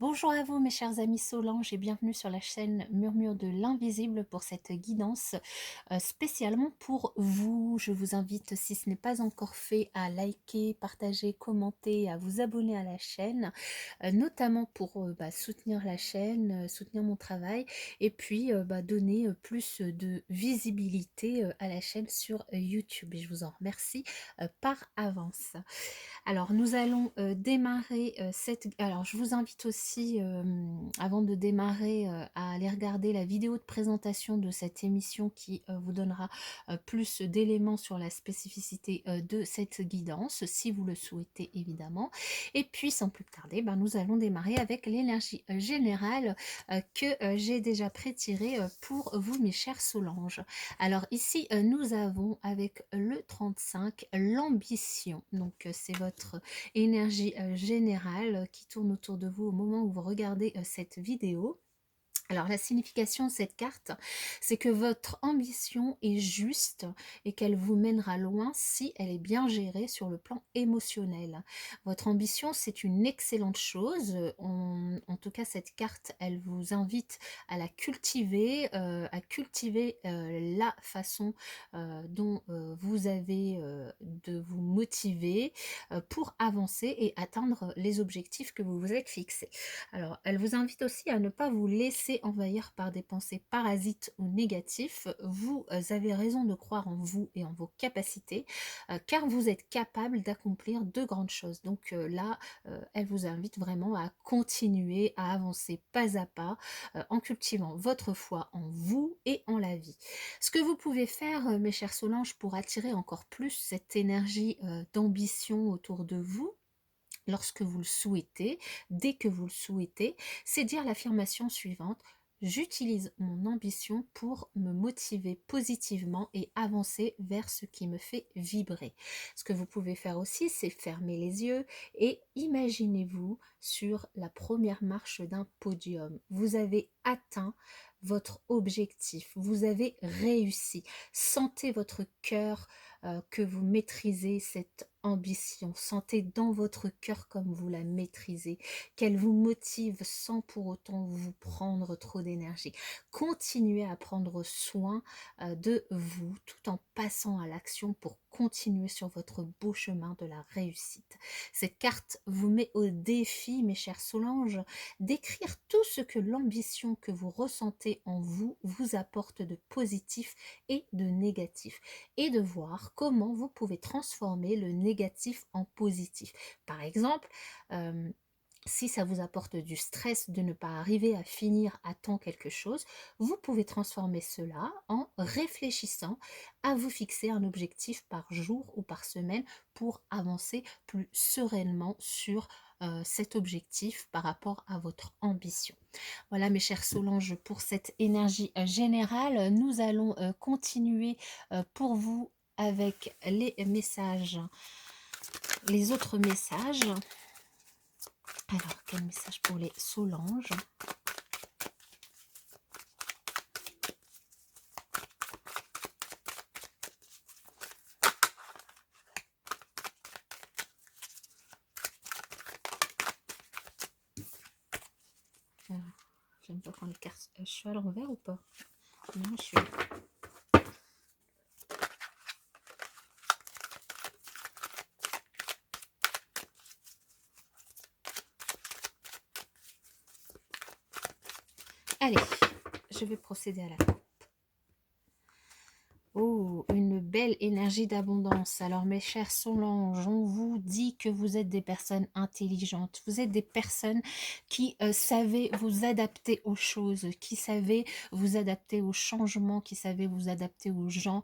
Bonjour à vous mes chers amis Solange et bienvenue sur la chaîne Murmure de l'Invisible pour cette guidance spécialement pour vous. Je vous invite, si ce n'est pas encore fait, à liker, partager, commenter, à vous abonner à la chaîne, notamment pour soutenir la chaîne, soutenir mon travail et puis donner plus de visibilité à la chaîne sur YouTube. Et je vous en remercie par avance. Alors, nous allons démarrer cette... Alors, je vous invite aussi, avant de démarrer, à aller regarder la vidéo de présentation de cette émission qui vous donnera plus d'éléments sur la spécificité de cette guidance, si vous le souhaitez évidemment. Et puis, sans plus tarder, nous allons démarrer avec l'énergie générale que j'ai déjà prétirée pour vous, mes chers Solange. Alors ici, nous avons avec le 35 l'ambition. Donc c'est votre énergie générale qui tourne autour de vous au moment où vous regardez cette vidéo. Alors la signification de cette carte, c'est que votre ambition est juste et qu'elle vous mènera loin si elle est bien gérée sur le plan émotionnel. Votre ambition, c'est une excellente chose. En tout cas, cette carte, elle vous invite à la cultiver, la façon dont vous avez de vous motiver pour avancer et atteindre les objectifs que vous vous êtes fixés. Alors, elle vous invite aussi à ne pas vous laisser envahir par des pensées parasites ou négatifs. Vous avez raison de croire en vous et en vos capacités, car vous êtes capable d'accomplir de grandes choses. Donc là, elle vous invite vraiment à continuer à avancer pas à pas, en cultivant votre foi en vous et en la vie. Ce que vous pouvez faire, mes chers Solange, pour attirer encore plus cette énergie d'ambition autour de vous, lorsque vous le souhaitez, dès que vous le souhaitez, c'est dire l'affirmation suivante: j'utilise mon ambition pour me motiver positivement et avancer vers ce qui me fait vibrer. Ce que vous pouvez faire aussi, c'est fermer les yeux et imaginez-vous sur la première marche d'un podium. Vous avez atteint votre objectif, vous avez réussi. Sentez votre cœur que vous maîtrisez cette ambition. Sentez dans votre cœur comme vous la maîtrisez, qu'elle vous motive sans pour autant vous prendre trop d'énergie. Continuez à prendre soin de vous tout en passant à l'action pour continuer sur votre beau chemin de la réussite. Cette carte vous met au défi, mes chers Solange, d'écrire tout ce que l'ambition que vous ressentez en vous vous apporte de positif et de négatif, et de voir comment vous pouvez transformer le négatif en positif. Par exemple, euh, si ça vous apporte du stress de ne pas arriver à finir à temps quelque chose, vous pouvez transformer cela en réfléchissant à vous fixer un objectif par jour ou par semaine pour avancer plus sereinement sur cet objectif par rapport à votre ambition. Voilà mes chers Solange pour cette énergie générale. Nous allons continuer pour vous avec les messages, les autres messages. Alors, quel message pour les Solange? Alors, j'aime pas quand les cartes... Je suis à l'envers ou pas? Non, je suis... Allez, je vais procéder à la... Oh, une belle énergie d'abondance. Alors mes chers Solange, on vous dit que vous êtes des personnes intelligentes. Vous êtes des personnes qui savez vous adapter aux choses, qui savez vous adapter aux changements, qui savez vous adapter aux gens,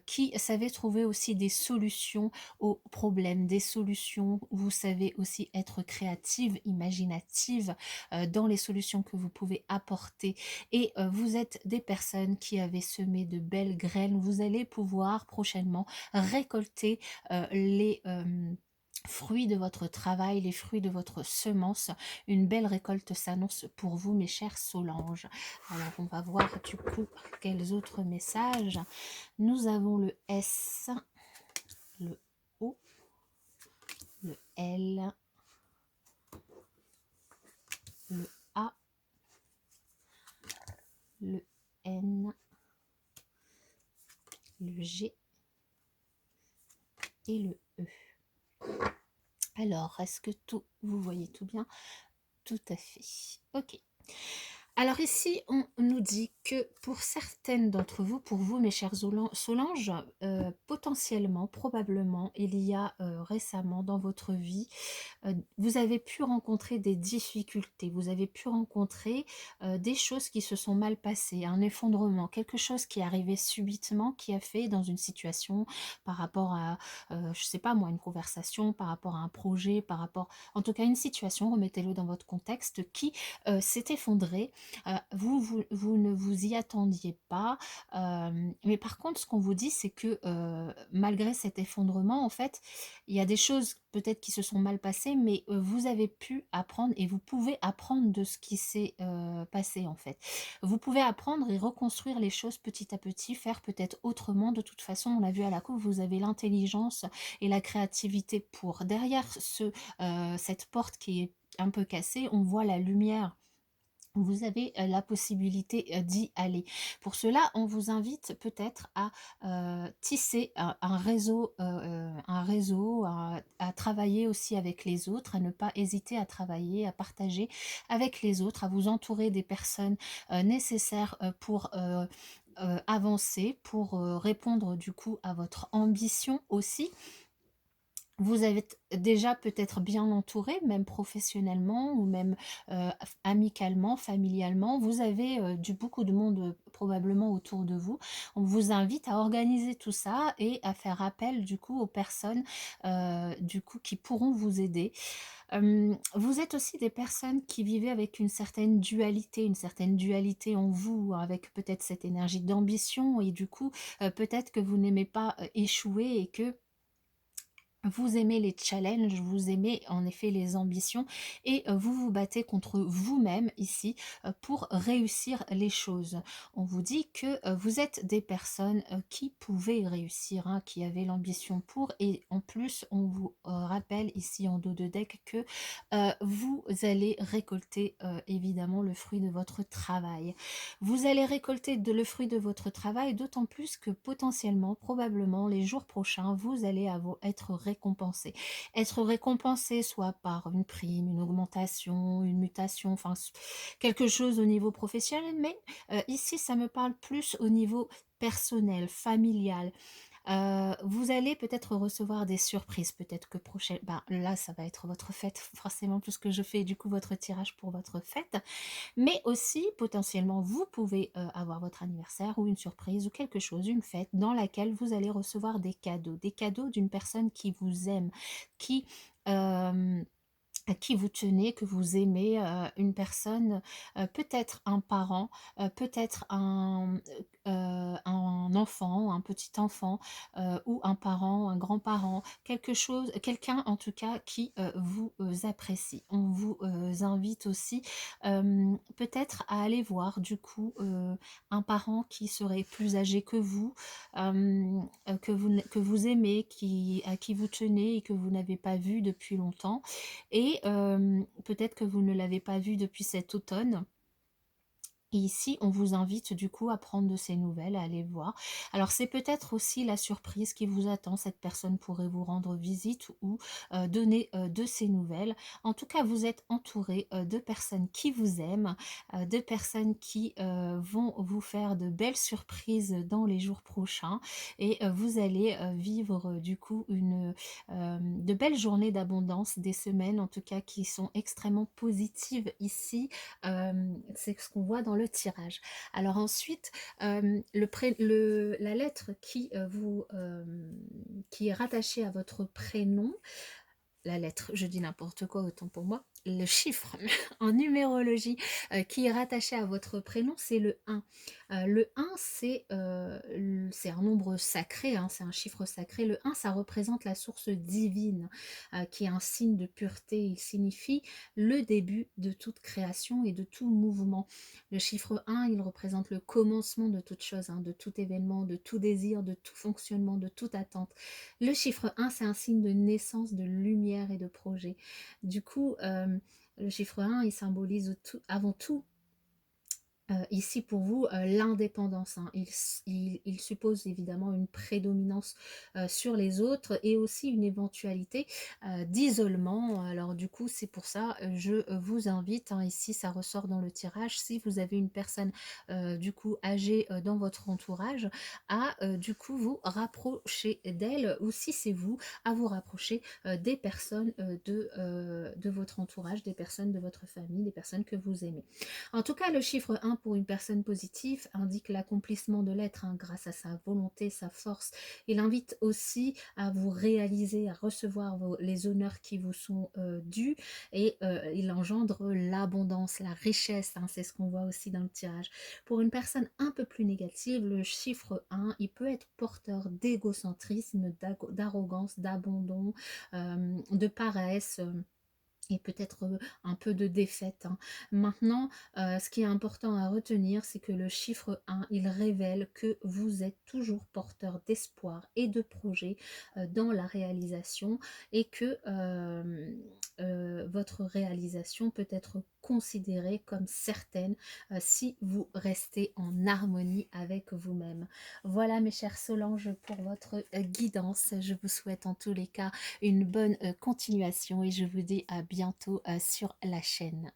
qui savez trouver aussi des solutions aux problèmes, des solutions. Vous savez aussi être créative, imaginative dans les solutions que vous pouvez apporter. Et vous êtes des personnes qui avez semé de belles graines. Vous allez pouvoir prochainement récolter les fruits de votre travail, les fruits de votre semence. Une belle récolte s'annonce pour vous, mes chers Solange. Alors, on va voir du coup quels autres messages. Nous avons le S, le O, le L, le A, le N, le G et le E. Alors, est-ce que vous voyez tout bien? Tout à fait. Ok. Alors ici, on nous dit que pour certaines d'entre vous, pour vous mes chers Solange, potentiellement, probablement, il y a récemment dans votre vie, vous avez pu rencontrer des difficultés, vous avez pu rencontrer des choses qui se sont mal passées, un effondrement, quelque chose qui est arrivé subitement, qui a fait dans une situation par rapport à, je sais pas moi, une conversation, par rapport à un projet, par rapport, en tout cas une situation, remettez-le dans votre contexte, qui s'est effondrée. Vous ne vous y attendiez pas, mais par contre, ce qu'on vous dit, c'est que malgré cet effondrement, en fait, il y a des choses peut-être qui se sont mal passées, mais vous avez pu apprendre et vous pouvez apprendre de ce qui s'est passé, en fait. Vous pouvez apprendre et reconstruire les choses petit à petit, faire peut-être autrement. De toute façon, on l'a vu à la coupe, vous avez l'intelligence et la créativité pour. Derrière cette porte qui est un peu cassée, on voit la lumière. Vous avez la possibilité d'y aller. Pour cela, on vous invite peut-être à tisser un réseau, à travailler aussi avec les autres, à ne pas hésiter à travailler, à partager avec les autres, à vous entourer des personnes nécessaires pour avancer, pour répondre du coup à votre ambition aussi. Vous êtes déjà peut-être bien entouré, même professionnellement ou même amicalement, familialement. Vous avez beaucoup de monde probablement autour de vous. On vous invite à organiser tout ça et à faire appel du coup aux personnes du coup qui pourront vous aider. Vous êtes aussi des personnes qui vivez avec une certaine dualité en vous, avec peut-être cette énergie d'ambition et du coup peut-être que vous n'aimez pas échouer et que vous aimez les challenges, vous aimez en effet les ambitions et vous vous battez contre vous-même ici pour réussir les choses. On vous dit que vous êtes des personnes qui pouvaient réussir, hein, qui avaient l'ambition pour et en plus on vous rappelle ici en dos de deck que vous allez récolter évidemment le fruit de votre travail. Vous allez récolter le fruit de votre travail, d'autant plus que potentiellement, probablement, les jours prochains, vous allez être récompensé. Être récompensé soit par une prime, une augmentation, une mutation, enfin quelque chose au niveau professionnel, mais ici, ça me parle plus au niveau personnel, familial. Vous allez peut-être recevoir des surprises, peut-être que ben, là, ça va être votre fête, forcément, puisque je fais du coup votre tirage pour votre fête. Mais aussi, potentiellement, vous pouvez avoir votre anniversaire ou une surprise ou quelque chose, une fête dans laquelle vous allez recevoir des cadeaux d'une personne qui vous aime, qui... à qui vous tenez, que vous aimez, une personne, peut-être un parent, peut-être un enfant, un petit enfant, ou un parent, un grand-parent, quelque chose, quelqu'un en tout cas qui vous apprécie. On vous invite aussi peut-être à aller voir du coup un parent qui serait plus âgé que vous, que vous aimez, à qui vous tenez et que vous n'avez pas vu depuis longtemps. Et peut-être que vous ne l'avez pas vu depuis cet automne. Et ici, on vous invite du coup à prendre de ces nouvelles, à aller voir. Alors c'est peut-être aussi la surprise qui vous attend. Cette personne pourrait vous rendre visite ou donner de ces nouvelles. En tout cas, vous êtes entouré de personnes qui vous aiment, de personnes qui vont vous faire de belles surprises dans les jours prochains. Et vous allez vivre du coup de belles journées d'abondance, des semaines en tout cas qui sont extrêmement positives ici. C'est ce qu'on voit dans le tirage. Alors ensuite, la lettre qui est rattachée à votre prénom, la lettre, je dis n'importe quoi, autant pour moi, le chiffre en numérologie qui est rattaché à votre prénom, c'est le 1. Le 1, c'est un nombre sacré, hein, c'est un chiffre sacré. Le 1, ça représente la source divine, qui est un signe de pureté. Il signifie le début de toute création et de tout mouvement. Le chiffre 1, il représente le commencement de toute chose, hein, de tout événement, de tout désir, de tout fonctionnement, de toute attente. Le chiffre 1, c'est un signe de naissance, de lumière et de projet. Du coup, Le chiffre 1, il symbolise avant tout ici pour vous, l'indépendance, hein. Il suppose évidemment une prédominance, sur les autres et aussi une éventualité, d'isolement. Alors du coup, c'est pour ça, je, vous invite, hein, ici ça ressort dans le tirage, si vous avez une personne, du coup âgée, dans votre entourage, à, du coup vous rapprocher d'elle ou si c'est vous, à vous rapprocher, des personnes, de votre entourage, des personnes de votre famille, des personnes que vous aimez. En tout cas, le chiffre 1 pour une personne positive indique l'accomplissement de l'être, hein, grâce à sa volonté, sa force. Il invite aussi à vous réaliser, à recevoir les honneurs qui vous sont dus et il engendre l'abondance, la richesse, hein, c'est ce qu'on voit aussi dans le tirage. Pour une personne un peu plus négative, le chiffre 1, il peut être porteur d'égocentrisme, d'arrogance, d'abandon, de paresse. Et peut-être un peu de défaite, hein. Maintenant, ce qui est important à retenir, c'est que le chiffre 1, il révèle que vous êtes toujours porteur d'espoir et de projet dans la réalisation et que votre réalisation peut être considérée comme certaine si vous restez en harmonie avec vous-même. Voilà mes chères Solange pour votre guidance. Je vous souhaite en tous les cas une bonne continuation et je vous dis à bientôt sur la chaîne.